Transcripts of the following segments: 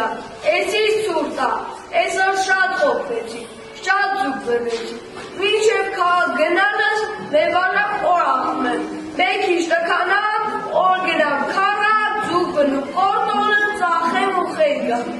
Ջան, էսի սուրտա, այսօր շատ խոփվեցի, շատ ձուկ բռնեցի, մինչև քաղաք գնալս մեվանակ օր աղում եմ, մեկ քիչ տքանամ, օր գնամ քաղաք, ձուկ բռնում, կորտոնը ծախեմ ու խեք գամ։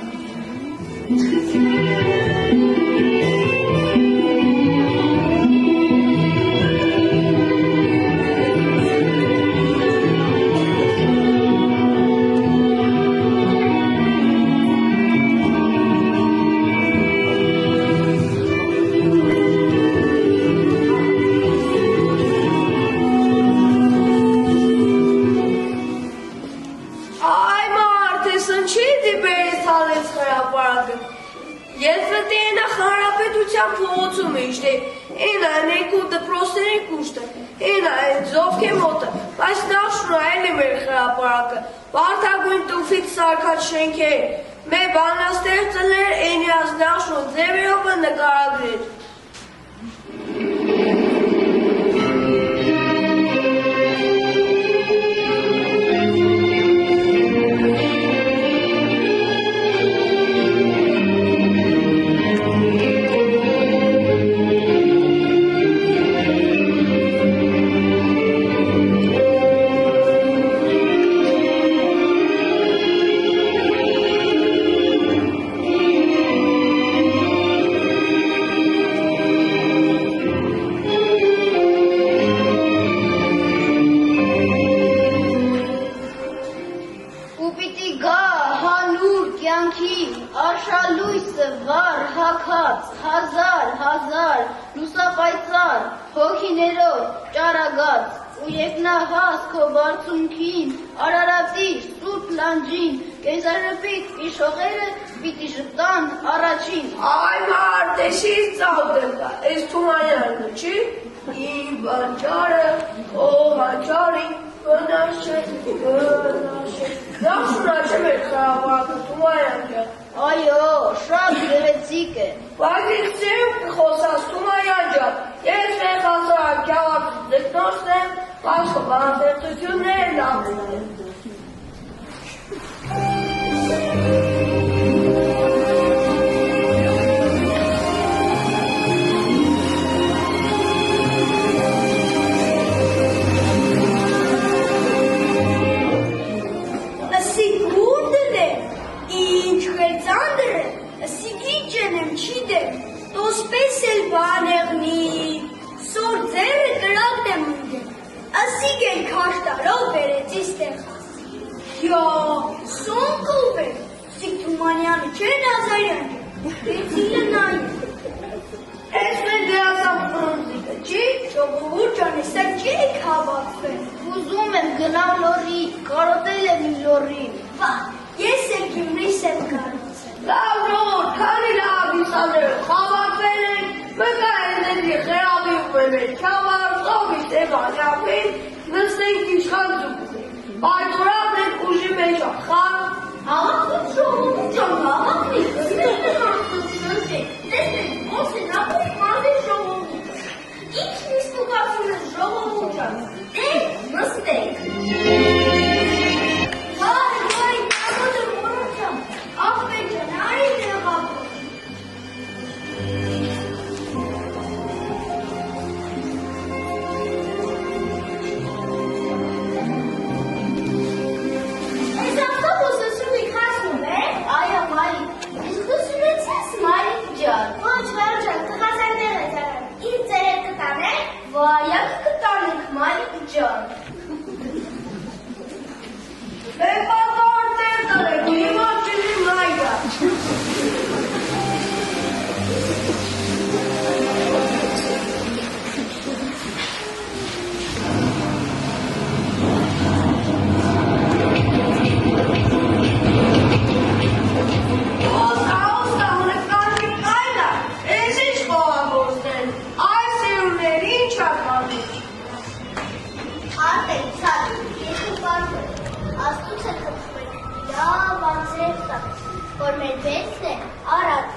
Ես վտի ենա խարապետության փողոցում իշտ է, ենա ենեքու դպրոսների կուշտը, ենա են զովք է մոտը, բայց նախ շնայել է մեր խրապարակը, վարդագույն տուֆից սարքած շենքեր, մեր բանաստեղծներ ենի ազ նախ շուն ձևերովը նկարագրեր։ Por me veste, ahora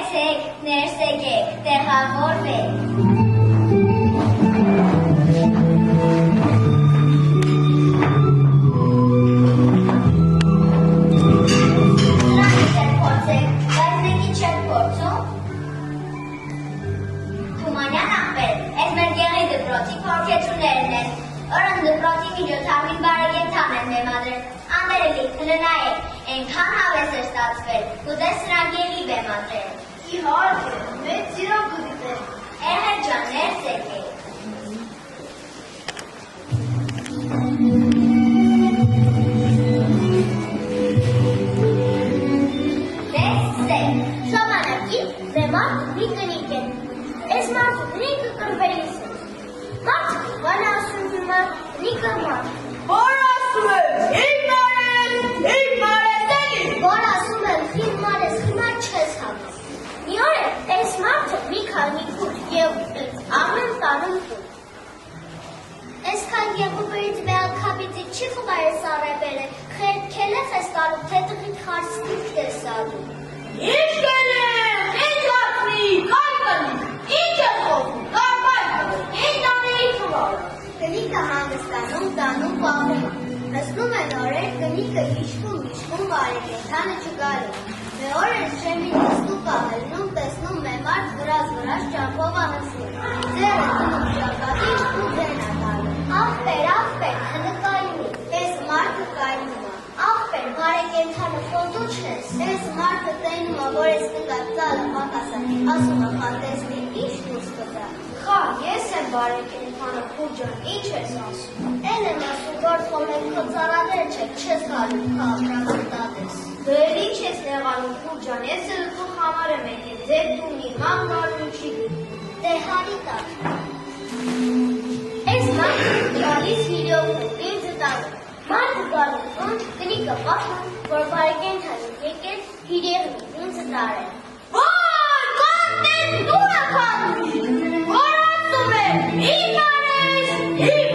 Ներս եկեք, տեղավորվեք։ Թումանյան աղբեր, ես մեր գեղի դպրոցի փորձեցուներն են, օրն դպրոցի միջոցառմին բարեկենդան են բեմադրել, ամերելի կլնայեք, ենքան հավես էր ստացվել, կուզես սրանք ելի բեմադրել։ Իհարկե, մեծ սիրով կդիտել։ Էհեր ջան, ներս եկեք։ Ժամանակի բեմարդ մի կնիկ է։ Ես մարդը կնիկը կրվելիս է։ Մարդը բան ասում հիմա կնիկը մարդ։ Որ ասում եմ, Որ ասում եմ, հիմա չես հավես։ Մի օր է, այս մարդը մի քանի քուր և ամեն տանում քուր։ Այսքան Եվուբերից բեղակապիցի չի խվայր սարեբել է, քելեխ ես տալու, թե տղիտ խարսկիտ է սալու։ Ինչ կելեմ, ինչ ակնի, կարկանի, ինչ է խովում, կարմայքը, ինչ տանի խվարը։ Կնիկը հանգստանում, տանում պահում, հսնում են օրեր, կնիկը իշկում, բարեկենդանը չգալու։ Մե օրեր շեմին նստու կահելնում, տեսնում մեմարդ վրազ ճամփով անսում, ձերը դնում ճակատի ու ձենա տալու։ Աղբեր, հնկայունի, ես մարդը կայնում է, աղբեր, բարեկենդանը խոզու չես, ես մարդը տենում է, որ ես կգատ ծալը պակասը, ասում է խատեսնի, ինչ դուս կտա։ Խա, ես եմ բարեկենդանը խուրջան, ինչ ես ասում։ Են եմ ասում, որ խոմեն քո ծառաներ չեք, չես գալու քաղաքրամարտատես։ Դեր ինչ ես նեղանում խուրջան, ես էլ քո համար եմ եկել, ձեր տունի, ման գալու չի գիտում։ Դե հարի տար։ Ես մարդը գալիս հիրյոքում, ինձ տանում։ Մարդը գալու, կնիկը պաշում, որ բարեկենդանը եկել հիրեղնի, ինձ տարել։ Ոյ, կանտեն դու է կանդի, որ ասում եմ, իմ արես, են,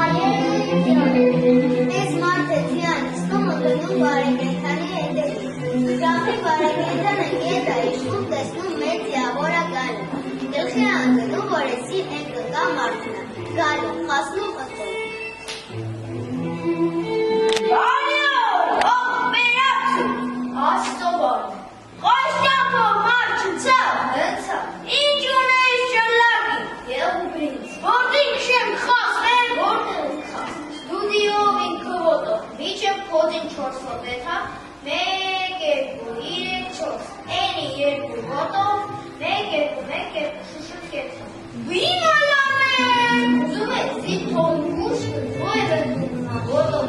Այել, ես մարդը ձյան, ստումը գնում բարեկենդանի հետևից։ Ժամի բարեկենդանը ետ է իշկում, տեսնում մեծ յավորա գալու։ Գլխի անգնում, որ եսի են կկա մարդնա, գալու, խասնում ըտել։ Բարյո, ողբերացու, աստոբար, խոշյապով մարդ չցավ, հնցավ, ինչ ունեիս ճլագի, Եվուբերից, որտինք շեմ խասվեմ, Որտեղ խաս։ ստուդիով ինքը ոտով, միջև կոդին 4 հոտեթա, 1, 2, 3, 4, էնի 2 ոտով, 1, 2, 1, 2, շուշուտ կեցա։ Վիմալան ուզում է զիտ թոմ գուշ, ոյր է դունա ոտով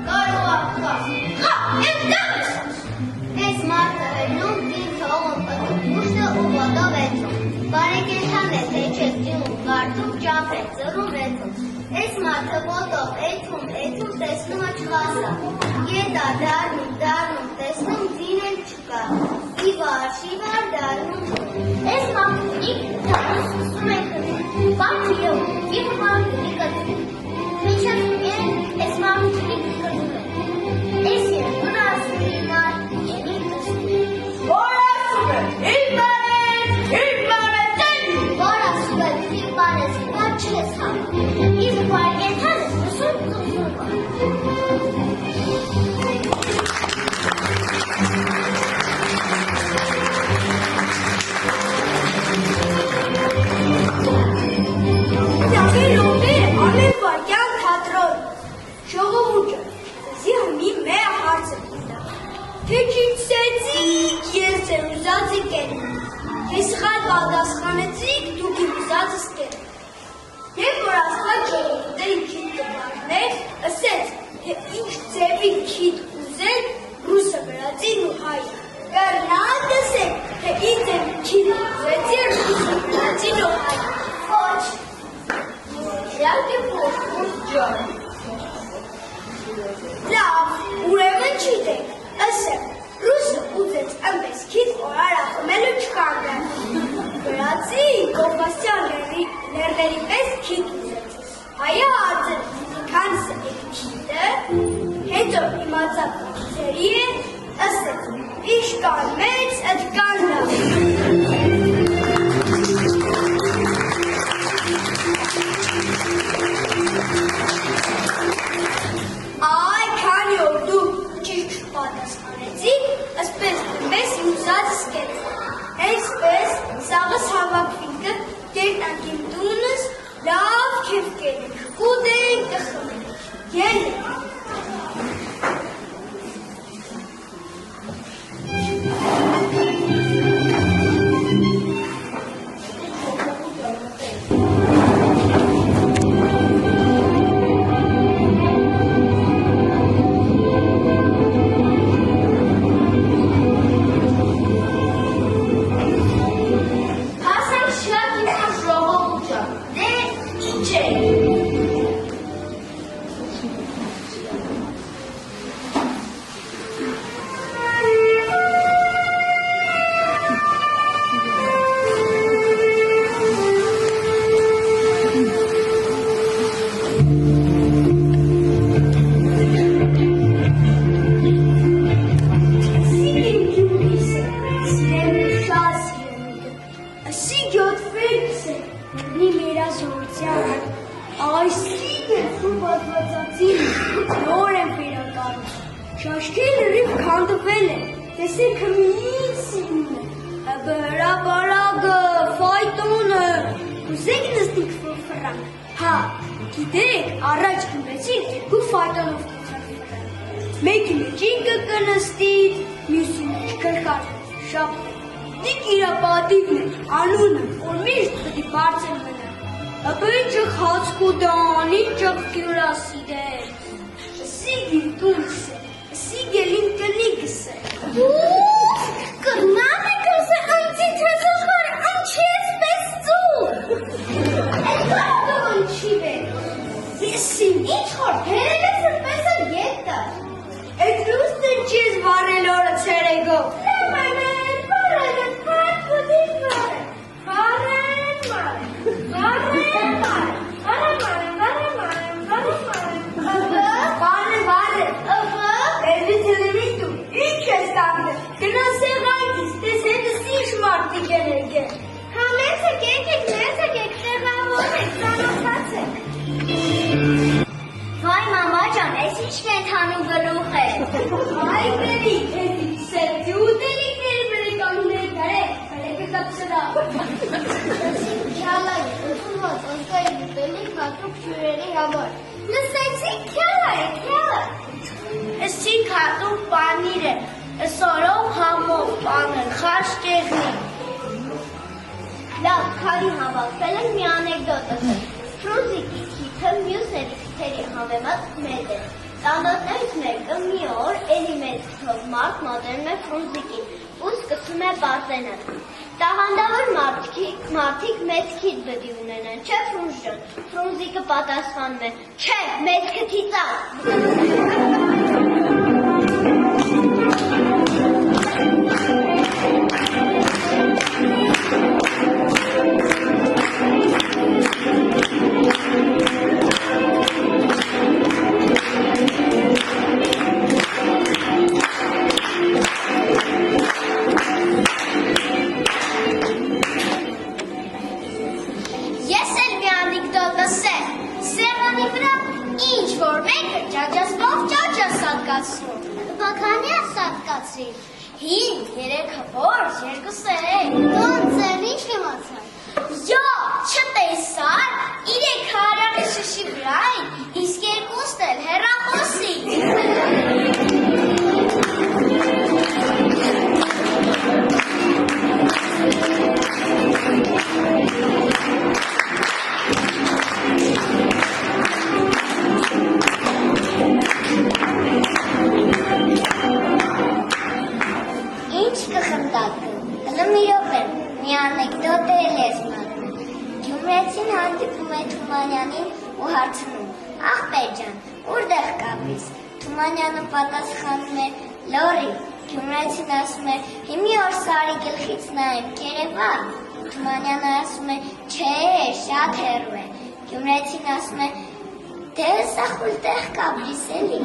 կարող աղկաս, խա, եմ դեմ ես ասում։ Ես մարդը հելնում, դին թողում պտում գուշտը ու ոտով էծում։ Բարեկենդան է, թե չես դինում, կարդում, ճապ է, ծրում էծում։ Ես մարդը ոտով էծում, տեսնում է չղասա։ Եդա, դարնում, տեսնում, ձին էլ չկա։ Շիվար, դարնում։ Ես մարդունիկ, թաղուսում է կնում։ Մարդը և, և մարդունիկ կնում։ Մինչև ես մարդունիկ կնում է։ Ես երկուն ասում հիմար, ելի կսում։ Որ ասում եմ, իմ բարես էլի։ Որ ասում եմ, իմ բարես, որ չես համ։ Իսկ բարեկենդանը ուսում կզում է։ Յավելոպե Ալեվարյան թատրոն, ժողովուրջը, զի մի մեր հարցը կիլա, թե քիցեցիք ես եմ ուզածիք են, թե սխալ պատասխանեցիք դուք իմ ուզածս կեն։ Եվ որ աստված ժողովուրդերին քիտ կբարներ, ասեց, թե ինչ ձևի քիտ ուզեն ռուսը, վրացին ու հայը։ Կրնան դսեք, թե ինչ ձևի քիտ ուզեցին ռուսը, վրացին ու հայը։ Ոչ, Իհարկե ոչ, ջան։ Լավ, ուրեմն չիտեք, ասեմ, ռուսը ուզեց այնպես քիթ, որ արախմելը չկանգնեն։ Վրացի Կովասյան լերների պես քիթ ուզեց։ Հայը արձել քիթը, հետո իմացավ ձերի է, Ասեց, իշկան մեծ, ըտկան լավ։ Այ, քանի որ դու ճիշտ պատասխանեցիք, ասպես մեզ ուսած սկեց։ Այսպես, սաղս հավաքվինքը կերտանքին տունս լավ քեվ կերենք, կուդենք կխմենք, ելենք։ Շաշկելը ռիվ քանդվել է, տեսեք հմիսին է, բրաբարագը, ֆայտոնը, ուզեք նստիկ ֆրանք, հա, գիտեք, առաջ գնվեցին երկու ֆայտոնով կխարվեն, մեկի մեջին կնստի, մյուսի մեջ կրկար, շապ, դիկ իրապատիվն է, անունը, որ միշտ պտի բարձր մնա, բնջը խացկուդան, ինջը կյուրասիդեր, սիգին տունս է, Սիգելին կլիգս է։ Ուուուվ, կրնամ եք ասը ընցի թեզողար, ընչի էսպես ծուր։ Այդ կարդով ընչի բեք։ Եսին ինչ խոր, հերելես ընպես է ետը։ Այդ լուստ ընչիզ վարել օրը ծերեգով։ Լեմանեն, վարելեն, պատ պուդին վարել։ Վարեն, Վայ մամաջան, ես ինչ կենթանու գլուխ է։ Այ բերի, սեպտի ուտելիքների բրիկանուներ դարեք, հալեկը կապսրա։ Քյալա է, ընդունված անկայի ուտելիք հատուկ հյուրերի համար։ Լսեցիք քյալա է, քյալա։ Ասինք հատուկ պանիր է, սորով համով պաներ, խաշ տեղնի։ Լավ, քանի հավաքվել եմ մի անեկդոտ ասել։ Ֆրունզիկի քիթը մյուսների քիթերի համեմատ մեծ է։ Տանոթներից մեկը մի օր էլի մեծ քիթով մարդ մոտենում է Ֆրունզիկին ու սկսում է բարձենալ։ Տաղանդավոր մարդիկ մեծ քիթ բդի ունենան, չէ Ֆրունզ ջան։ Ֆրունզիկը պատասխանում է. Չէ, մեծ քթի ծաղ։ Բականի է սատկացրին, հին, երեքը որս, երկուսեր, դոնցեր, ինչ կմացար, յո, չտեսար, իրեք հարյակը շշի վրային, իսկ երկուստ էլ հեռախոսի։ Թումանյանը պատասխանում է լորի, Գյումրեցին ասում է հիմի օր սարի գլխից նայեմ կերևա, Թումանյանը ասում է չէ, շատ հեռու է, Գյումրեցին ասում է դե սա խուլ տեղ կապրիս էլի։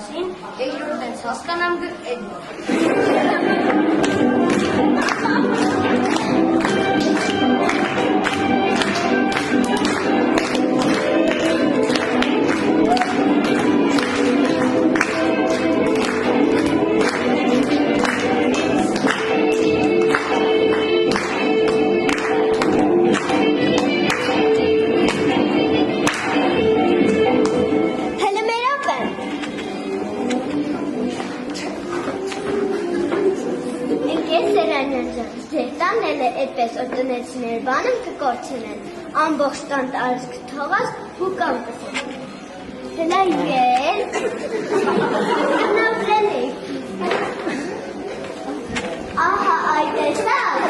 մասին, երկրորդ հենց հասկանամ այդ տնեցիներ բանում կկործնեն, ամբողջ տան տարածք թողած ու կամ կսեն։ Դնա ել, նավրել էիք։ Ահա այդ էսավ։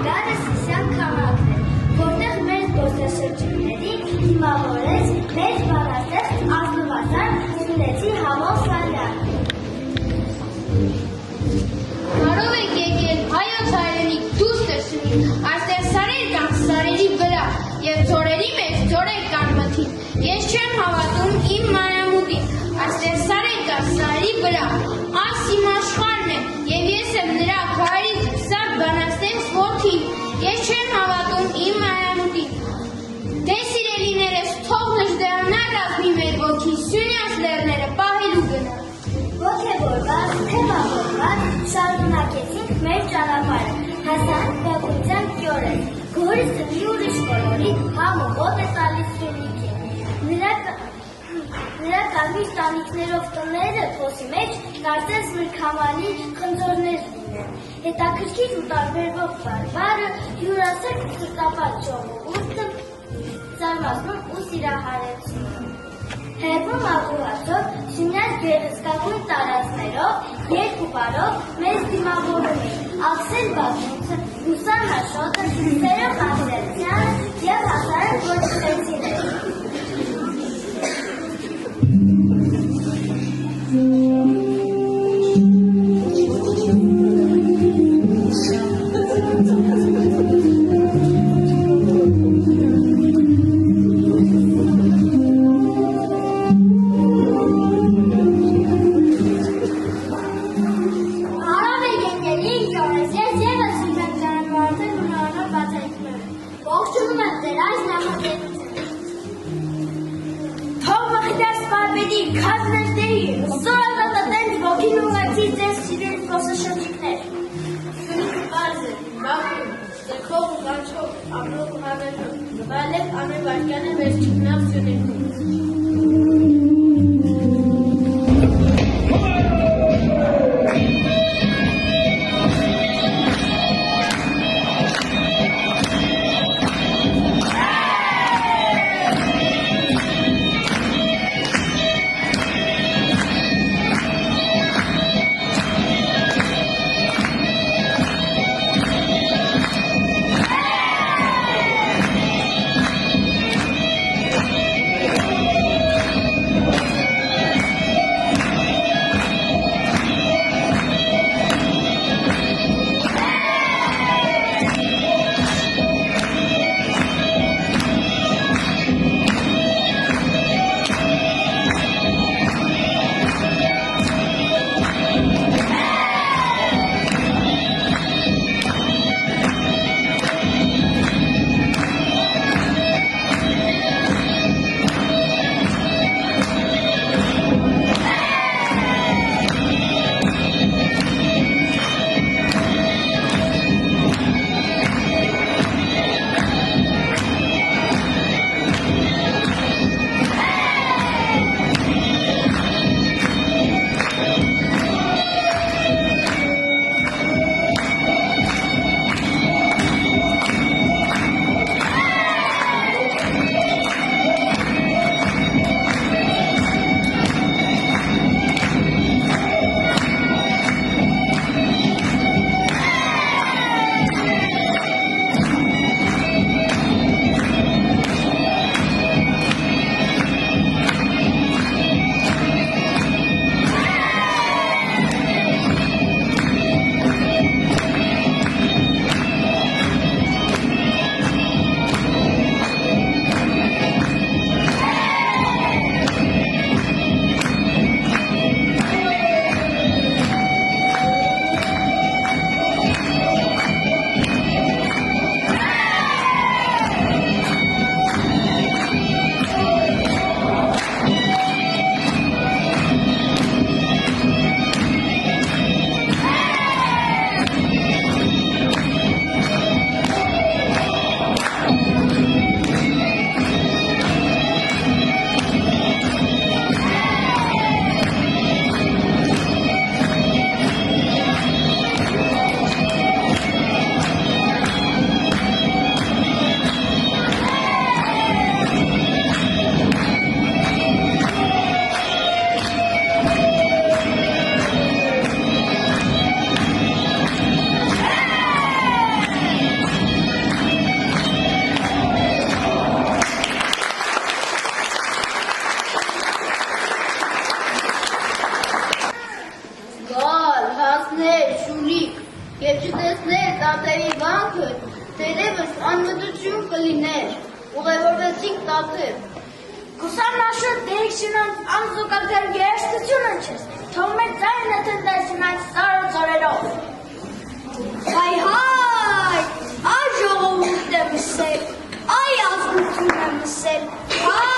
Անգարը Սիսյան քաղաքն է, որտեղ մեր զբոսաշրջիկներին դիմավորեց մեր բանաստեղծ ազնվազան Սյունեցի Համոն Սարյանը։ Բարով եք եկել հայոց հայրենիք դուստր սնի, այստեղ սարեր կան սարերի վրա, և ձորերի մեջ ձորեր կան մթին, ես չեմ հավատում իմ մանրամուտին, այստեղ սարեր կան սարերի վրա, այս իմ աշխարհն է, և ես եմ նրա քարից սակ բանաստեղծ որդին, ես չեմ հավատում իմ մանրամուտին, դե սիրելիներս, թող նժդերանար ռազմի մեր ոգի, Սյունյաց լեռները պահելու գնա։ Ոգևորված, թևավորված, շարունակեցինք մեր ճանապարհը, հասանք Բաքվության կյորեն, գորը սնի ուրիշ կոլորի, համը հոտ է տալիս Սյունիքին։ Նրա կարմիր տանիքներով տները փոսի մեջ կարծես մրգամանի խնձորներ լինեն։ Հետաքրքիր ու տարբերվող բարբարը յուրասեր սրտապատ ժողովուրդը զարմացնում ու սիրահարեցնում։ Հերբում աղուհացով, Սյունյաց գեղեցկագույն տարածներով, երկու բարով մեզ դիմավորում էին Աքսել Բակունցը, Հուսան Աշոտը, Սերո Խասերցյանը և հասարակ գործունեցիները։ Վալև ամեն վարկյանը մեր չկնավ Սյունիքում։ զանգը դերևս անմտություն կլիներ, ուղևորվեցինք տաթև։ Կուսանաշոտ դերիքշինան անզուգակար երեշտություն ընչես, թող մեր ձայնը տնտեսին այդ սարը ծորերով։ Հայ, այ ժողովուրդ է մսել, այ ազգություն է մսել, հայ։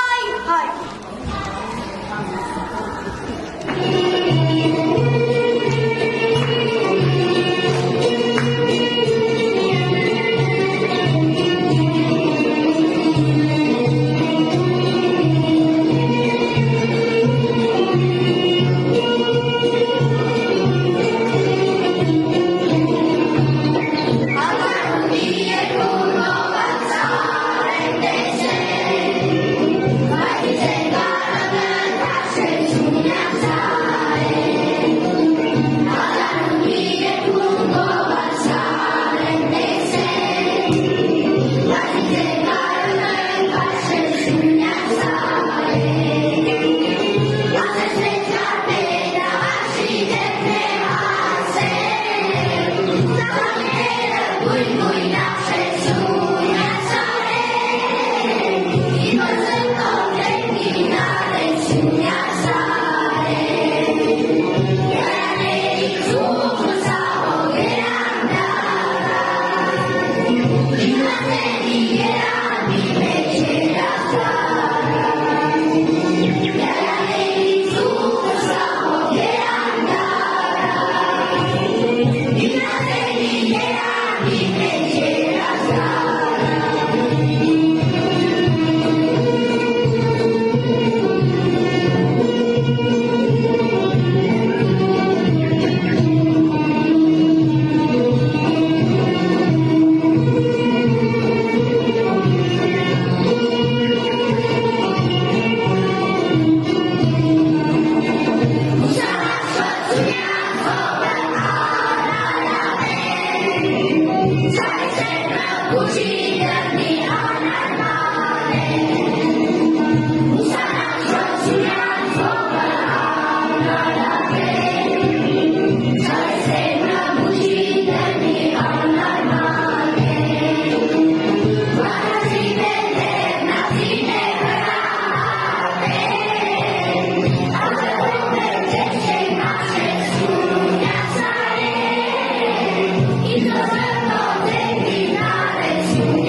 It's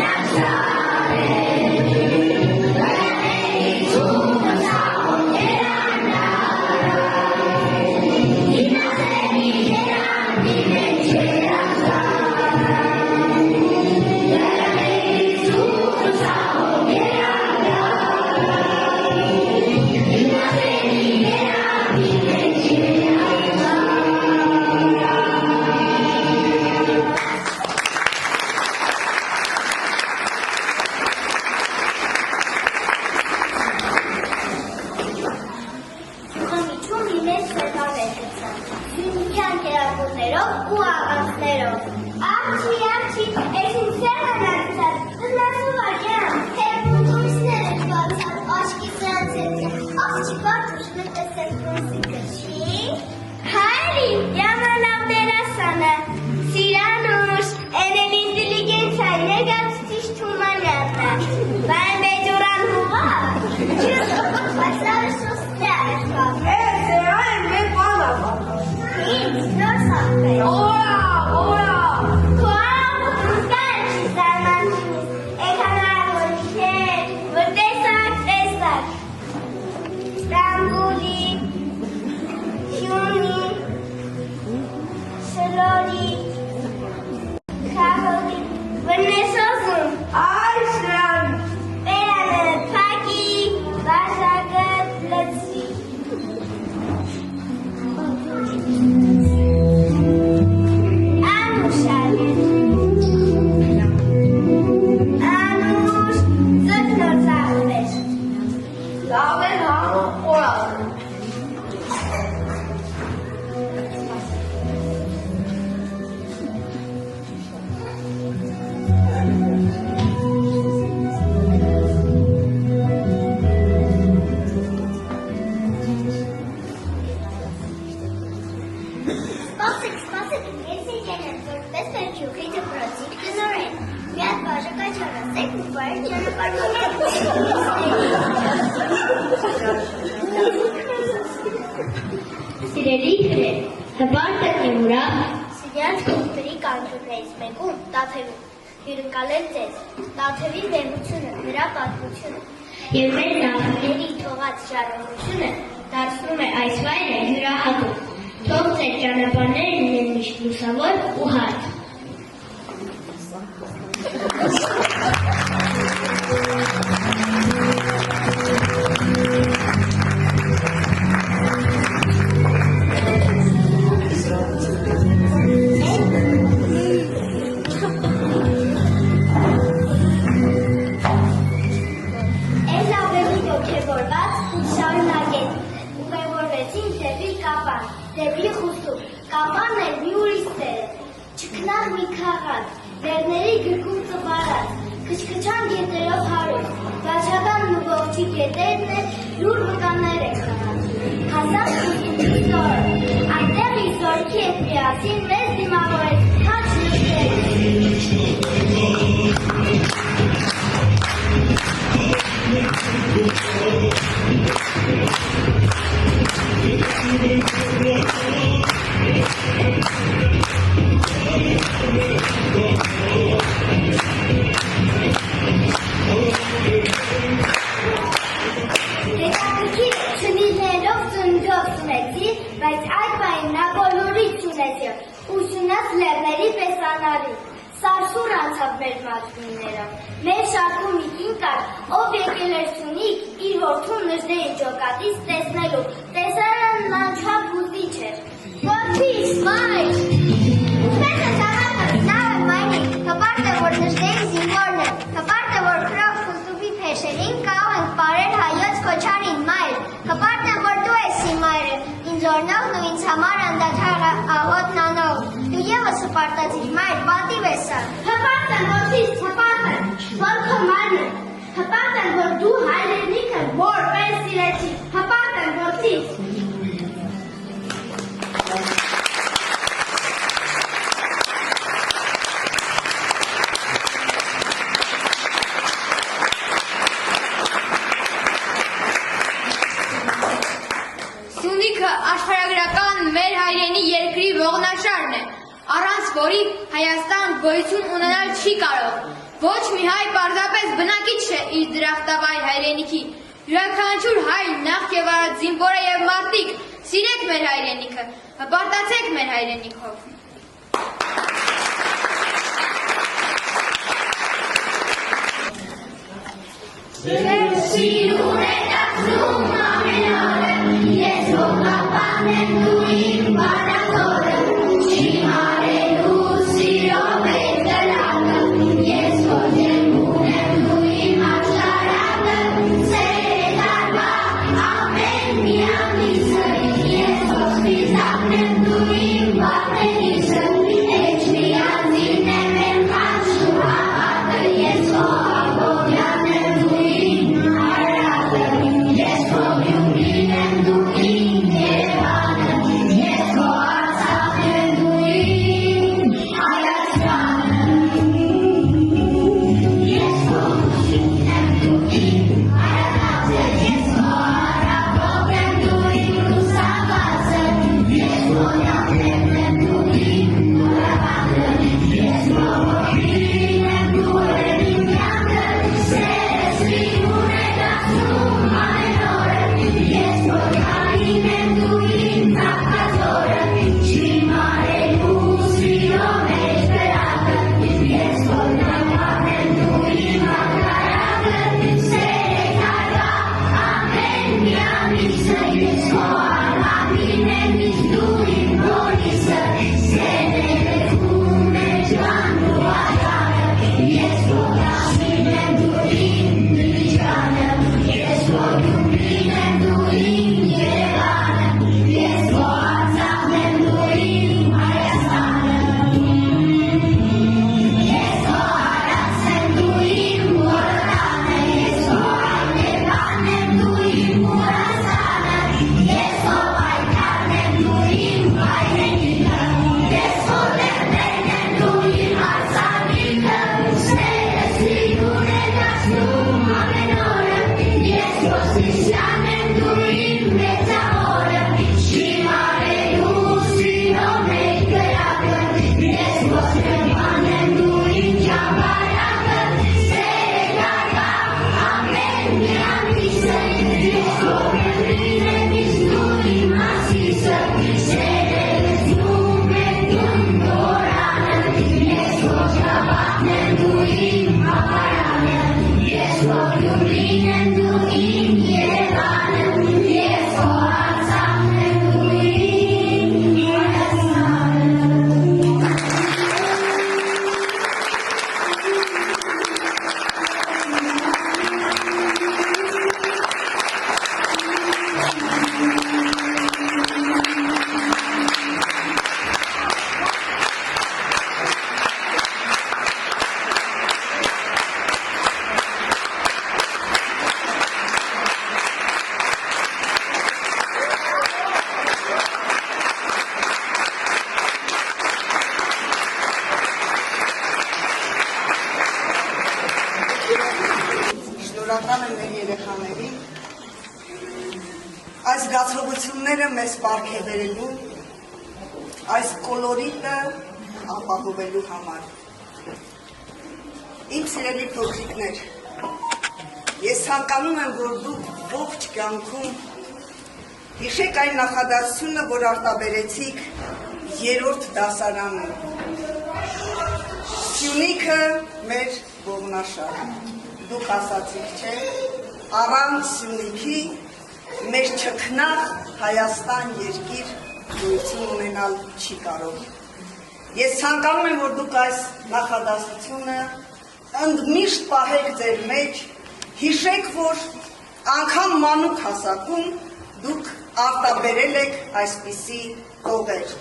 Մտեք ու բարի ճանապարհ։ Սիրելի քրեր, հպարտը իմուրա Սիրյաց կողմերի կանչուներից մեկում Տաթևին հյուրընկալել ձեզ, Տաթևի վեհությունը, նրա պատմությունը և մեր նախնիների թողած ժառանգությունը դարձնում է այս վայրը յուրահատուկ, թող ձեր ճանապարհները լինեն միշտ լուսավոր ու հարթ։ Դեպի խուսուր, կապանն էլ մի ուրիշ տեր է, չքնաղ մի քաղաք, լեռների գրկում ծվարած, քչքչան գետերով հարուր, վաչականն ու ողջի գետերն էլ լուր վկաններ է խաղաց, հազար խուսուր զորը, այնտեղ իր զորքի հետ միասին մեզ դիմավորեց քաչ բայց այդ բային նա բոլորից ունեցի, ուսունած լեռների պես անարի, սարսուր անցավ մեր մատվինները, մեր շարքում մի կին կար, ով եկել էր Սյունիք, իր որդուն նժդեի ջոկատից տեսնելու, տեսարան մանչապ ուզիչ էր, որդիս, մայր, ուսպես է սաղատը, նա է մայնի, հպարտ է, որ նժդեի զինվորն է, հպարտ է, որ քրով խուստուվի փեշերին կաղ ենք պարեր հայոց կոչանին մայր, հպարտ է, որ դու ես իմ մայրը, Զորնողն ու ինձ համար անդադար աղոտն անող, դու ևս հպարտացիր մայր, պատիվ ես սա։ Հպարտ եմ, որդիս, հպարտ եմ, որ քո ման է, հպարտ եմ, որ դու հայրենիքը որպես սիրեցիր, հպարտ եմ, որդիս։ Աշխարհագրական մեր հայրենի երկրի ողնաշարն է, առանց որի Հայաստան գոյություն ունենալ չի կարող։ Ոչ մի հայ պարզապես բնակիչ չէ իր դրախտավայր հայրենիքի։ Յուրաքանչյուր հայ նախ եւ առաջ զինվոր է եւ մարտիկ, սիրեք մեր հայրենիքը, հպարտացեք մեր հայրենիքով։ Սիրուն է դարձնում ամենօրը, ես հոգապան եմ դու իմ բարակորը, չի մարելու սիրով է դրակը, ես հոջեմ ունեմ դու իմ աշարակը, սեր է դարվա ամեն մի ամիսը, ես հոսպիզակն եմ դու իմ բատենիսը, էջ մի անձին եմ եմ խանչու հավատը, ես հողաբովյան եմ դու իմ հարակը, Շնորհակալ եմ մեր երեխաներին, այս զգացողությունները մեզ պարգևելու, այս կոլորիտը ապահովելու համար։ Իմ սիրելի փոքրիկներ, ես ցանկանում եմ, որ դուք ողջ կյանքում հիշեք այն նախադասությունը, որ արտաբերեցիք 3-րդ դասարանում։ Սյունիքը մեր ողնաշարը։ Դուք ասացիք, չէ, առանց Սյունիքի մեր չքնաղ Հայաստան երկիր գոյություն ունենալ չի կարող։ Ես ցանկանում եմ, որ դուք այս նախադասությունը ընդմիշտ պահեք ձեր մեջ, հիշեք, որ անգամ մանուկ հասակում դուք արտաբերել եք այսպիսի տողեր։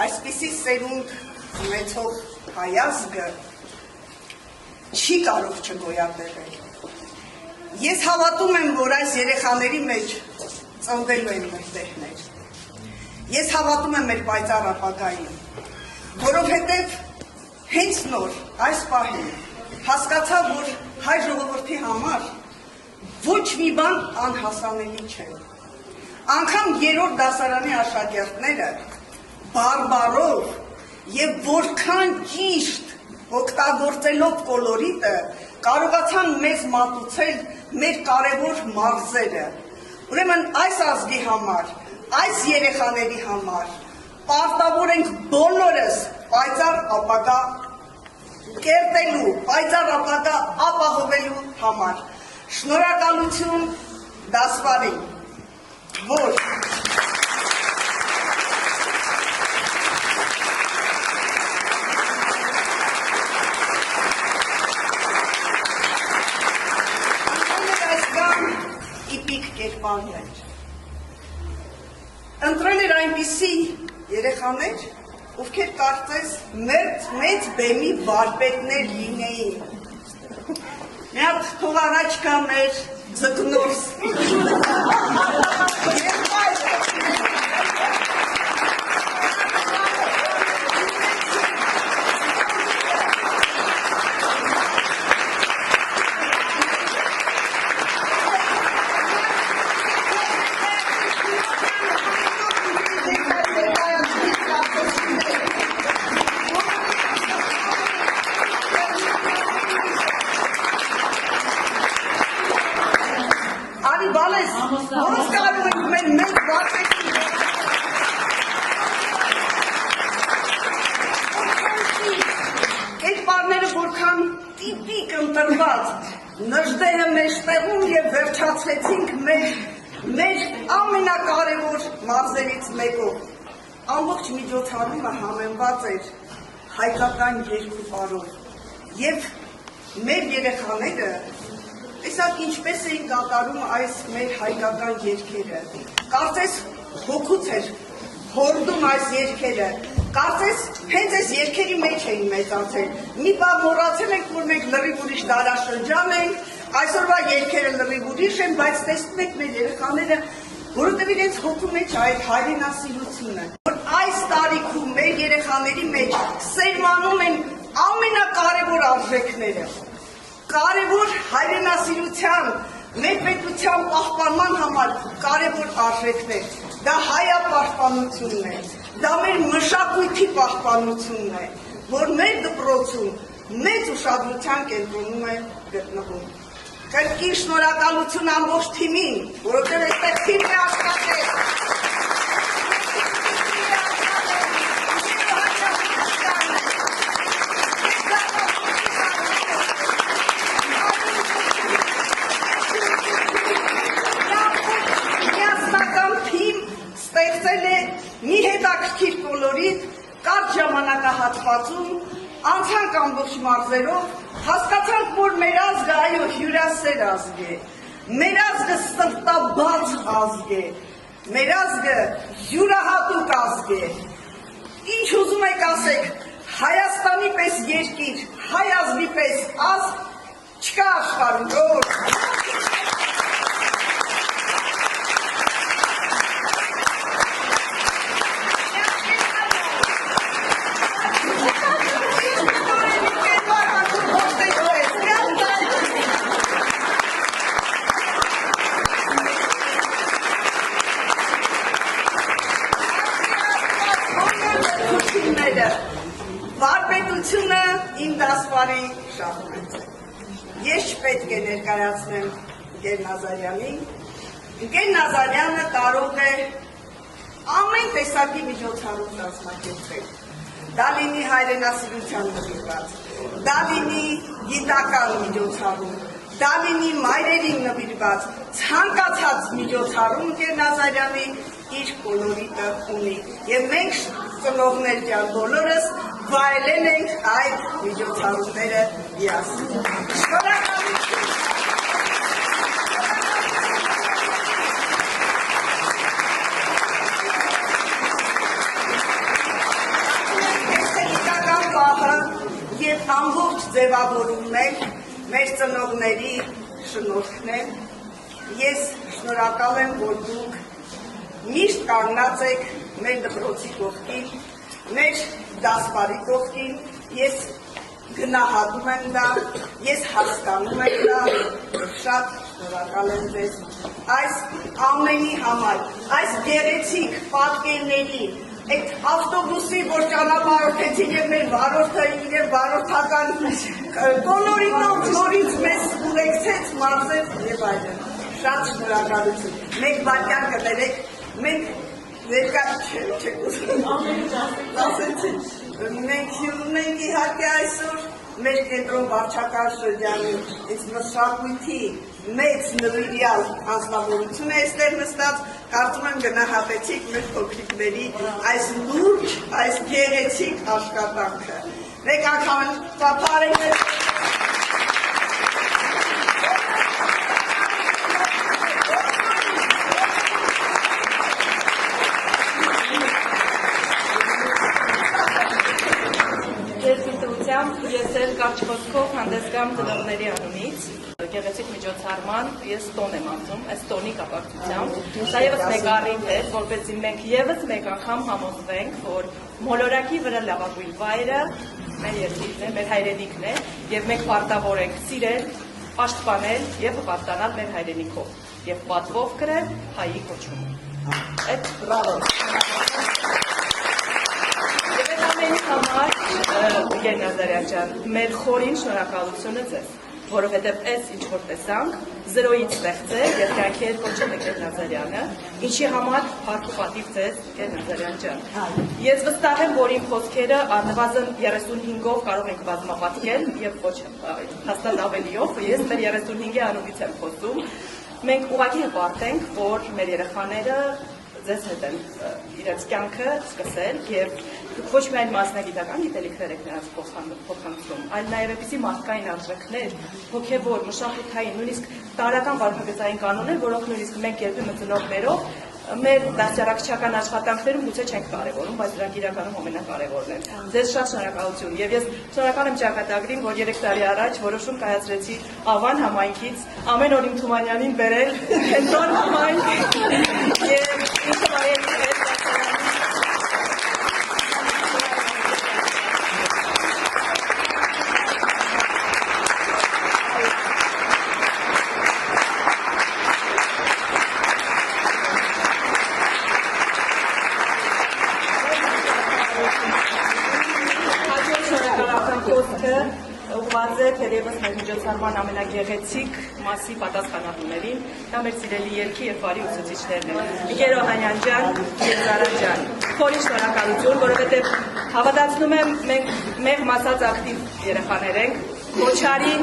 Այսպիսի սերունդ ունեցող հայազգը չի կարող չգոյատևել։ Ես հավատում եմ, որ այս երեխաների մեջ ծնվելու են մեր տեհներ։ Ես հավատում եմ մեր պայծառ ապագային, որովհետև հենց նոր այս պահին հասկացա, որ հայ ժողովրդի համար ոչ մի բան անհասանելի չէ։ Անգամ 3-րդ դասարանի աշակերտները բարբարով եւ որքան ճիշտ օգտագործելով կոլորիտը կարողացան մեզ մատուցել մեր կարևոր մարզերը։ Ուրեմն այս ազգի համար, այս երեխաների համար պարտավոր ենք բոլորս պայծառ ապագա կերտելու, պայծառ ապագա ապահովելու համար։ Շնորհակալություն դասվարին, որ ընտրել էր այնպիսի երեխաներ, ովքեր կարծես մեծ բեմի վարպետներ լինեին։ Մի հատ թող առաջ կա մեր ձկնորս։ Նժդեհը մեջտեղում և վերջացրեցինք մեր ամենակարևոր մարզերից մեկով։ Ամբողջ միջոցառումը համեմված էր հայկական երկուպարով և մեր երեխաները տեսակ ինչպես էին կատարում այս մեր հայկական երգերը։ Կարծես հոգուց էր հորդում այս երգերը, կարծես հենց այս երգերի մեջ էին մեծացել։ Մի բան մոռացել ենք, որ մենք լրիվ ուրիշ դարաշրջան ենք, այսօրվա երգերը լրիվ ուրիշ են, բայց տեսնում եք մեր երեխաները, որովհետև իրենց հոգու մեջ այդ հայրենասիրությունը, որ այս տարիքում մեր երեխաների մեջ սերմանում են ամենակարևոր արժեքները։ կարևոր հայրենասիրության, մեր պետության պահպանման համար կարևոր արժեքներ, դա հայապաշտպանությունն է, դա մեր մշակույթի պահպանությունն է, որ մեր դպրոցում մեծ ուշադրության կենտրոնում է գտնվում։ Կրկին շնորհակալություն ամբողջ թիմին, որովհետև այստեղ թիմն է աշխատել։ Մի հետաքրքիր կոլորիտ կարճ ժամանակահատվածում անցանք ամբողջ մարզերով, հասկացանք, որ մեր ազգը այո հյուրասեր ազգ է, մեր ազգը սրտաբաց ազգ է, մեր ազգը յուրահատուկ ազգ է։ Ինչ ուզում եք ասեք, Հայաստանի պես երկիր, հայ ազգի պես ազգ չկա աշխարհում։ Վարպետությունը իմ դասվարի շահույթ է։ Ես չպետք է ներկայացնեմ Ընկեր Նազարյանին։ Ընկեր Նազարյանը կարող է ամեն տեսակի միջոցառում կազմակերպել։ Դա լինի հայրենասիրության նվիրված, դա լինի գիտական միջոցառում, դա լինի մայրերին նվիրված, ցանկացած միջոցառում Ընկեր Նազարյանի իր կոլորիտը ունի։ Եվ մենք ծնողներ ջան բոլորս վայելել ենք այդ միջոցառումները միասին։ Շնորհակալություն։ Էսթետիկական պահը եւ ամբողջ ձևավորումներ մեր ծնողների շնորհքն է։ Ես շնորհակալ եմ, որ դուք միշտ կանգնած եք մեր դպրոցի կողքին, մեր դասվարի կողքին, ես գնահատում եմ դա, ես հասկանում եմ դա, շատ շնորհակալ եմ ձեզ այս ամենի համար, այս գեղեցիկ պատկերների, այդ ավտոբուսի, որ ճանապարհորդեցին եւ մեր վարորդը իր վարորդական կոլորիտով նորից մեզ ուղեկցեց, մարզեց եւ այլն։ Շատ շնորհակալություն։ Մեկ վայրկյան կներեք, մենք ներկա չեք ուզում, մենք ունենք իհարկե այսօր մեր կենտրոն վարչական շրջանի այս մշակույթի մեծ նվիրյալ անձնավորություն է այստեղ նստած, կարծում եմ գնահատեցիք մեր փոքրիկների այս լուրջ, այս գեղեցիկ աշխատանքը։ Մեկ անգամ ծափարենք մեզ Ես էլ կարճ խոսքով հանդես գամ ծնողների անունից, գեղեցիկ միջոցառման ես տոն եմ անում, այս տոնի կապակցությամբ։ Սա ևս մեկ առիթ է, որպեսզի մենք ևս մեկ անգամ համոզվենք, որ մոլորակի վրա լավագույն վայրը մեր երկիրն է, մեր հայրենիքն է, եւ մենք պարտավոր ենք սիրել, պաշտպանել եւ հպարտանալ մեր հայրենիքով եւ պատվով կրել հայի կոչումը։ Այդ բրավո։ Համար Ընկեր Նազարյան ջան, մեր խորին շնորհակալությունը ձեզ, որովհետև այս ինչ որ տեսանք, զրոյից ստեղծել եւ կյանքի հետ կոչել Ընկեր Նազարյանը, ինչի համար փառք ու պատիվ ձեզ, Ընկեր Նազարյան ջան։ Ես վստահ եմ, որ իմ խոսքերը առնվազն 35-ով կարող ենք բազմապատկել եւ ոչ հաստատ ավելիով, ես մեր 35-ի անունից եմ խոսում։ Մենք ուղղակի հպարտ ենք, որ մեր երեխաները ձեզ հետ են իրենց կյանքը սկսել եւ ոչ միայն մասնագիտական գիտելիքներ եք նրանց փոխանցում, այլ նաեւ այնպիսի մարդկային արժեքներ, հոգեվոր, մշակութային, նույնիսկ տարրական վարքագծային կանոններ, որոնք նույնիսկ մենք երբեմն ծնողներով մեր դասյարակչական աշխատանքներում գուցե չենք կարևորում, բայց դրանք իրականում ամենակարևորն են։ Ձեզ շատ շնորհակալություն եւ ես շնորհակալ եմ ճակատագրին, որ 3 տարի առաջ որոշում կայացրեցի Ավան համայնքից ամեն օր իմ Թումանյանին բերել Հենտոն համայնք եւ ուղղված է թերևս մեր միջոցառման ամենագեղեցիկ մասի պատասխանատուներին, դա մեր սիրելի երգի եւ բարի ուսուցիչներն են։ Միգեր Օհանյան ջան, Զարա ջան, խորին շնորհակալություն, որովհետեւ հավատացնում եմ մենք մեղմ ասած ակտիվ երեխաներ ենք, Քոչարին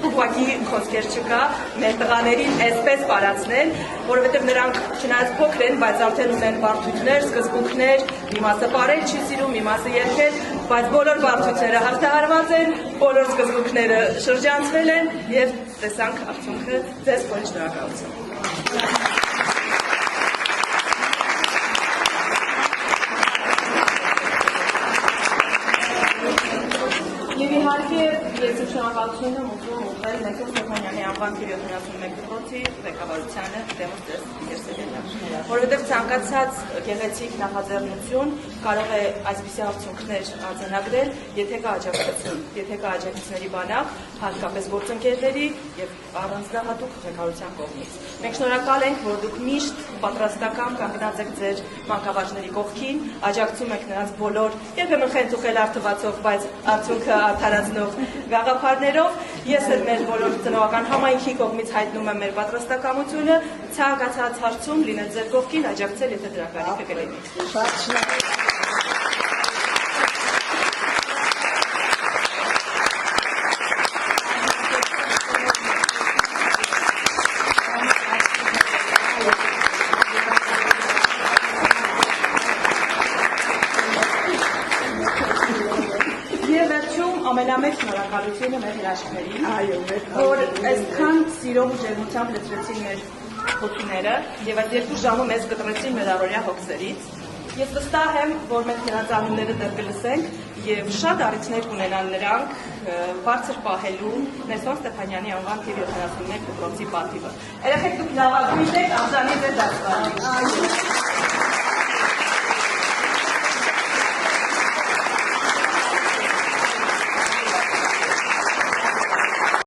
ուղղակի խոսքեր չկա, մեր տղաներին այսպես պարացնել, որովհետև նրանք չնայած փոքր են, բայց արդեն ունեն բարդություններ, սկզբունքներ, մի մասը պարել չի սիրում, մի մասը երգել, բայց բոլոր բարդությունները հաղթահարված են, բոլոր սկզբունքները շրջանցվել են եւ տեսանք արդյունքը, ձեզ խորին շնորհակալություն։ Եվ իհարկե ես շնորհակալություն եմ ուզում ուղղել Մեսրոպ Ստեփանյանի անվան 71 դպրոցի ղեկավարությանը դեմոս դերսերենը, որովհետև ցանկացած գեղեցիկ նախաձեռնություն կարող է այսպիսի արդյունքներ արձանագրել, եթե կա աջակցություն, եթե կա աջակիցների բանակ, հատկապես գործընկերների եւ առանձնահատուկ ղեկավարության կողմից։ Մենք շնորհակալ ենք, որ դուք միշտ պատրաստական կանգնած եք ձեր մանկավարժների կողքին, աջակցում եք նրանց բոլոր, երբեմն խենթուխել արթվացող, բայց արդյունքը արդարացնող գաղափարներով։ Ես էլ մեր բոլոր ծնողական համայնքի կողմից հայտնում եմ մեր պատրաստակամությունը, ցանկացած հարցում լինել ձեր կողքին, աջակցել, եթե դրա կարիքը կլինի։ Ամենամեծ շնորհակալությունը մեր հրաշքներին, որ այսքան սիրով ու ջերմությամբ լցրեցին մեր հոգիները եւ այդ 2 ժամում մեզ կտրեցին մեր առօրյա հոգսերից։ Ես վստահ եմ, որ մենք նրանց անունները դեռ կլսենք եւ շատ առիթներ կունենան նրանք բարձր պահելու Մեսրոպ Ստեփանյանի անվան 71 դպրոցի պատիվը։ Երեխեք դուք լավագույնն եք, արժանի եք դարձնել։